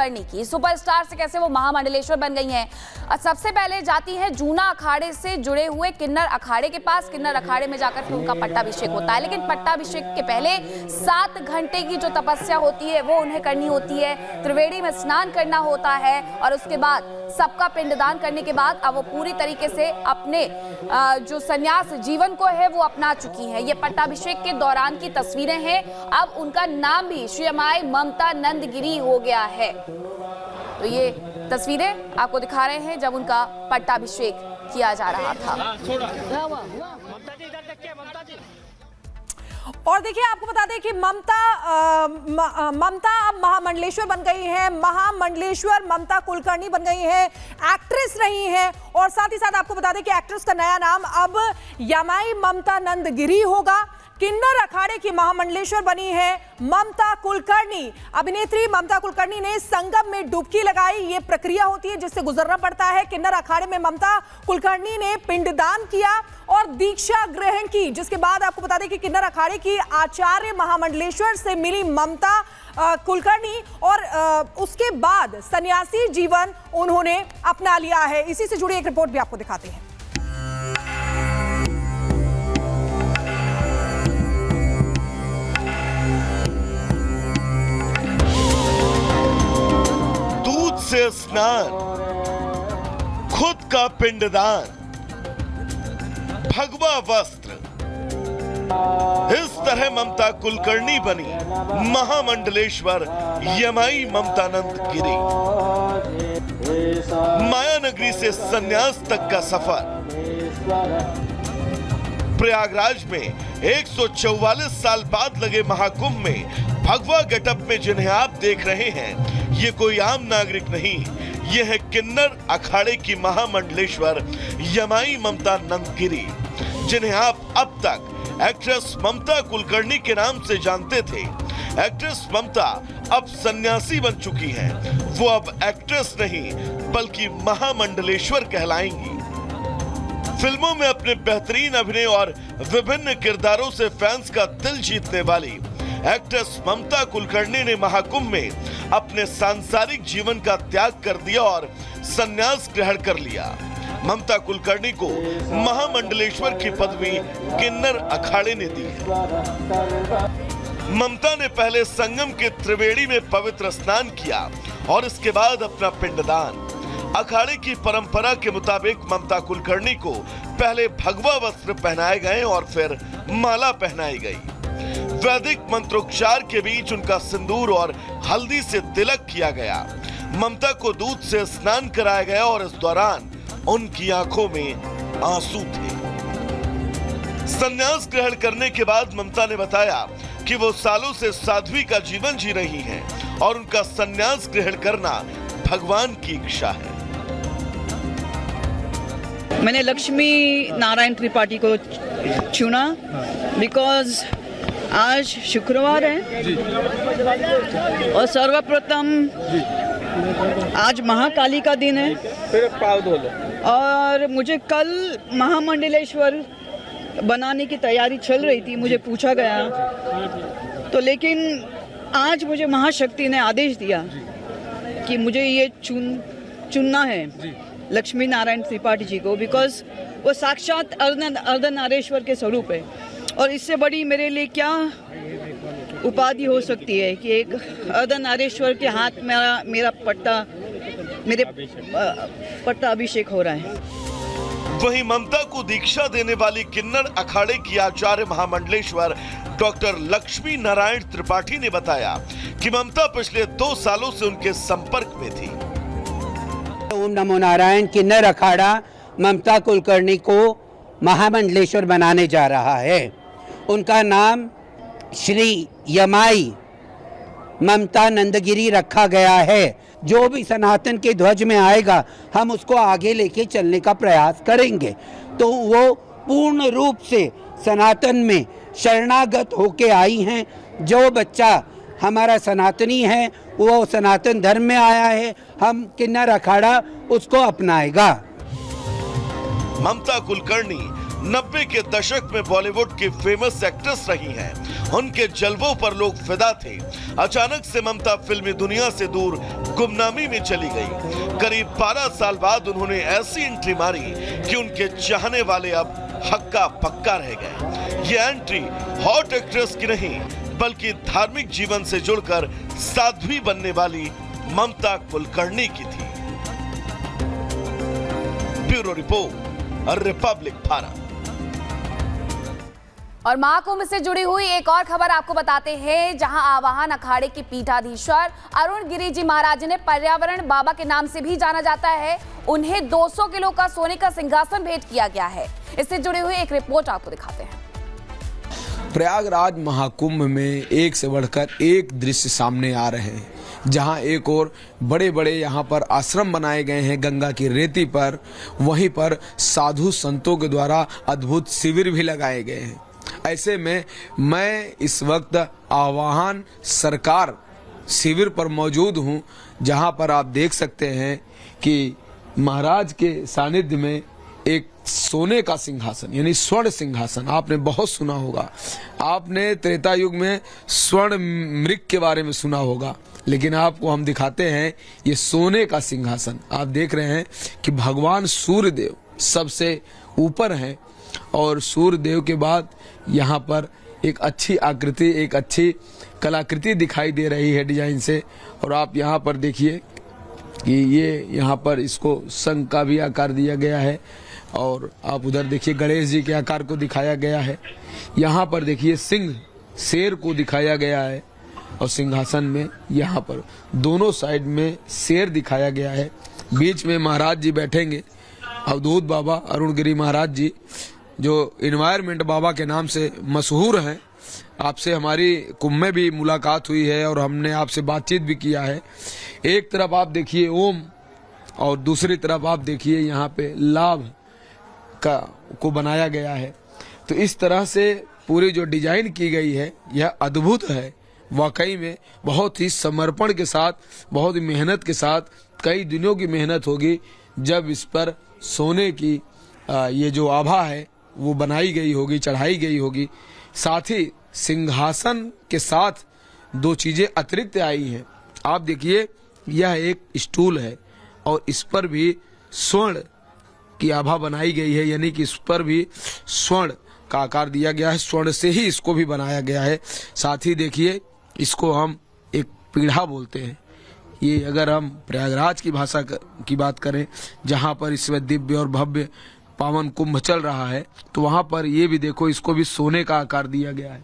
कुलकर्णी की। सुपरस्टार से कैसे वो महामंडलेश्वर बन गई हैं। सबसे पहले जाती है जूना अखाड़े से जुड़े हुए किन्नर अखाड़े के पास। किन्नर अखाड़े में जाकर के उनका पट्टाभिषेक होता है, लेकिन पट्टाभिषेक के पहले 7 घंटे की जो तपस्या होती है वो उन्हें करनी होती है। त्रिवेणी में स्नान करना होता है और उसके बाद सबका पिंडदान करने के बाद अब वो पूरी तरीके से अपने जो संन्यास जीवन को है वो अपना चुकी हैं। ये पट्टाभिषेक के दौरान की तस्वीरें हैं। अब उनका नाम भी श्री अमाई ममता नंदगिरी हो गया है। तो ये तस्वीरें आपको दिखा रहे हैं जब उनका पट्टाभिषेक किया जा रहा था। और देखिए, आपको बता दें कि ममता अब महामंडलेश्वर बन गई है। महामंडलेश्वर ममता कुलकर्णी बन गई है, एक्ट्रेस रही हैं। और साथ ही साथ आपको बता दें कि एक्ट्रेस का नया नाम अब यमाई ममता नंदगिरी होगा। किन्नर अखाड़े की महामंडलेश्वर बनी है ममता कुलकर्णी। अभिनेत्री ममता कुलकर्णी ने संगम में डुबकी लगाई। ये प्रक्रिया होती है जिससे गुजरना पड़ता है। किन्नर अखाड़े में ममता कुलकर्णी ने पिंडदान किया और दीक्षा ग्रहण की, जिसके बाद आपको बता दें कि किन्नर अखाड़े की आचार्य महामंडलेश्वर से मिली ममता कुलकर्णी और उसके बाद सन्यासी जीवन उन्होंने अपना लिया है। इसी से जुड़ी एक रिपोर्ट भी आपको दिखाते हैं। से स्नान, खुद का पिंडदान, भगवा वस्त्र, इस तरह ममता कुलकर्णी बनी महामंडलेश्वर यमाई ममता नंदगिरी। माया नगरी से संन्यास तक का सफर। प्रयागराज में 144 साल बाद लगे महाकुंभ में भगवा गेटअप में जिन्हें आप देख रहे हैं, ये कोई आम नागरिक नहीं, ये है किन्नर अखाड़े की महामंडलेश्वर यमाई ममता नंदगिरी, जिन्हें आप अब तक एक्ट्रेस ममता कुलकर्णी के नाम से जानते थे। एक्ट्रेस ममता अब सन्यासी बन चुकी हैं। वो अब एक्ट्रेस नहीं बल्कि महामंडलेश्वर कहलाएंगी। फिल्मों में अपने बेहतरीन अभिनय और विभिन्न किरदारों से फैंस का दिल जीतने वाली एक्ट्रेस ममता कुलकर्णी ने महाकुंभ में अपने सांसारिक जीवन का त्याग कर दिया और संन्यास ग्रहण कर लिया। ममता कुलकर्णी को महामंडलेश्वर की पदवी किन्नर अखाड़े ने दी है। ममता ने पहले संगम के त्रिवेणी में पवित्र स्नान किया और इसके बाद अपना पिंडदान। अखाड़े की परंपरा के मुताबिक ममता कुलकर्णी को पहले भगवा वस्त्र पहनाए गए और फिर माला पहनाई गई। वैदिक मंत्रोच्चार के बीच उनका सिंदूर और हल्दी से तिलक किया गया। ममता को दूध से स्नान कराया गया और इस दौरान उनकी आंखों में आंसू थे। संन्यास ग्रहण करने के बाद ममता ने बताया कि वो सालों से साध्वी का जीवन जी रही हैं और उनका संन्यास ग्रहण करना भगवान की इच्छा है। मैंने लक्ष्मी नारायण त्रिपाठी को चुना बिकॉज आज शुक्रवार है और सर्वप्रथम आज महाकाली का दिन है और मुझे कल महामंडलेश्वर बनाने की तैयारी चल रही थी। मुझे पूछा गया तो, लेकिन आज मुझे महाशक्ति ने आदेश दिया कि मुझे ये चुनना है लक्ष्मी नारायण त्रिपाठी जी को, बिकॉज वो साक्षात अर्धनारीश्वर के स्वरूप है। और इससे बड़ी मेरे लिए क्या उपाधि हो सकती है कि एक अर्धनारीश्वर के हाथ में मेरा पट्टा अभिषेक हो रहा है। वहीं ममता को दीक्षा देने वाली किन्नर अखाड़े की आचार्य महामंडलेश्वर डॉक्टर लक्ष्मी नारायण त्रिपाठी ने बताया कि ममता पिछले 2 सालों से उनके संपर्क में थी। ओम नमो नारायण किन्नर अखाड़ा ममता कुलकर्णी को महामंडलेश्वर बनाने जा रहा है। उनका नाम श्री यमाई ममता नंदगिरी रखा गया है। जो भी सनातन के ध्वज में आएगा हम उसको आगे लेके चलने का प्रयास करेंगे। तो वो पूर्ण रूप से सनातन में शरणागत होके आई हैं। जो बच्चा हमारा सनातनी है वो सनातन धर्म में आया है, हम किन्नर अखाड़ा उसको अपनाएगा। ममता कुलकर्णी 90 के दशक में बॉलीवुड की फेमस एक्ट्रेस रही हैं। उनके जलवों पर लोग फिदा थे। अचानक से ममता फिल्मी दुनिया से दूर गुमनामी में चली गई। करीब 12 साल बाद उन्होंने ऐसी एंट्री मारी कि उनके चाहने वाले अब हक्का पक्का रह गए। ये एंट्री हॉट एक्ट्रेस की नहीं बल्कि धार्मिक जीवन से जुड़कर साध्वी बनने वाली ममता कुलकर्णी की थी। Bureau report, Republic Bharat. और महाकुंभ से जुड़ी हुई एक और खबर आपको बताते हैं, जहां आवाहन अखाड़े के पीठाधीश्वर अरुण गिरी जी महाराज ने पर्यावरण बाबा के नाम से भी जाना जाता है, उन्हें 200 किलो का सोने का सिंहासन भेंट किया गया है। इससे जुड़ी हुई एक रिपोर्ट आपको दिखाते हैं। प्रयागराज महाकुंभ में एक से बढ़कर एक दृश्य सामने आ रहे हैं, जहां एक और बड़े बड़े यहां पर आश्रम बनाए गए हैं गंगा की रेती पर, वहीं पर साधु संतों के द्वारा अद्भुत शिविर भी लगाए गए हैं। ऐसे में मैं इस वक्त आवाहन सरकार शिविर पर मौजूद हूं, जहां पर आप देख सकते हैं कि महाराज के सानिध्य में एक सोने का सिंहासन यानी स्वर्ण सिंहासन, आपने बहुत सुना होगा, आपने त्रेता युग में स्वर्ण मृग के बारे में सुना होगा, लेकिन आपको हम दिखाते हैं ये सोने का सिंहासन। आप देख रहे हैं कि भगवान सूर्यदेव सबसे ऊपर हैं और सूर्यदेव के बाद यहाँ पर एक अच्छी आकृति, एक अच्छी कलाकृति दिखाई दे रही है डिजाइन से। और आप यहाँ पर देखिए कि ये यहाँ पर इसको शंख का भी आकार दिया गया है, और आप उधर देखिए गणेश जी के आकार को दिखाया गया है। यहाँ पर देखिए सिंह, शेर को दिखाया गया है, और सिंहासन में यहाँ पर दोनों साइड में शेर दिखाया गया है। बीच में महाराज जी बैठेंगे, अवधूत बाबा अरुण गिरी महाराज जी, जो इन्वायरमेंट बाबा के नाम से मशहूर हैं। आपसे हमारी कुंभ में भी मुलाकात हुई है और हमने आपसे बातचीत भी किया है। एक तरफ आप देखिए ओम, और दूसरी तरफ आप देखिए यहाँ पे लाभ को बनाया गया है। तो इस तरह से पूरी जो डिजाइन की गई है यह अद्भुत है। वाकई में बहुत ही समर्पण के साथ, बहुत ही मेहनत के साथ, कई दिनों की मेहनत होगी जब इस पर सोने की ये जो आभा है वो बनाई गई होगी, चढ़ाई गई होगी। साथ ही सिंहासन के साथ दो चीजें अतिरिक्त आई हैं। आप देखिए यह एक स्टूल है और इस पर भी स्वर्ण की आभा बनाई गई है, यानी कि इस पर भी स्वर्ण का आकार दिया गया है, स्वर्ण से ही इसको भी बनाया गया है। साथ ही देखिए इसको हम एक पीढ़ा बोलते हैं। ये अगर हम प्रयागराज की भाषा की बात करें, जहाँ पर इसमें दिव्य और भव्य पावन कुंभ चल रहा है, तो वहाँ पर ये भी देखो इसको भी सोने का आकार दिया गया है।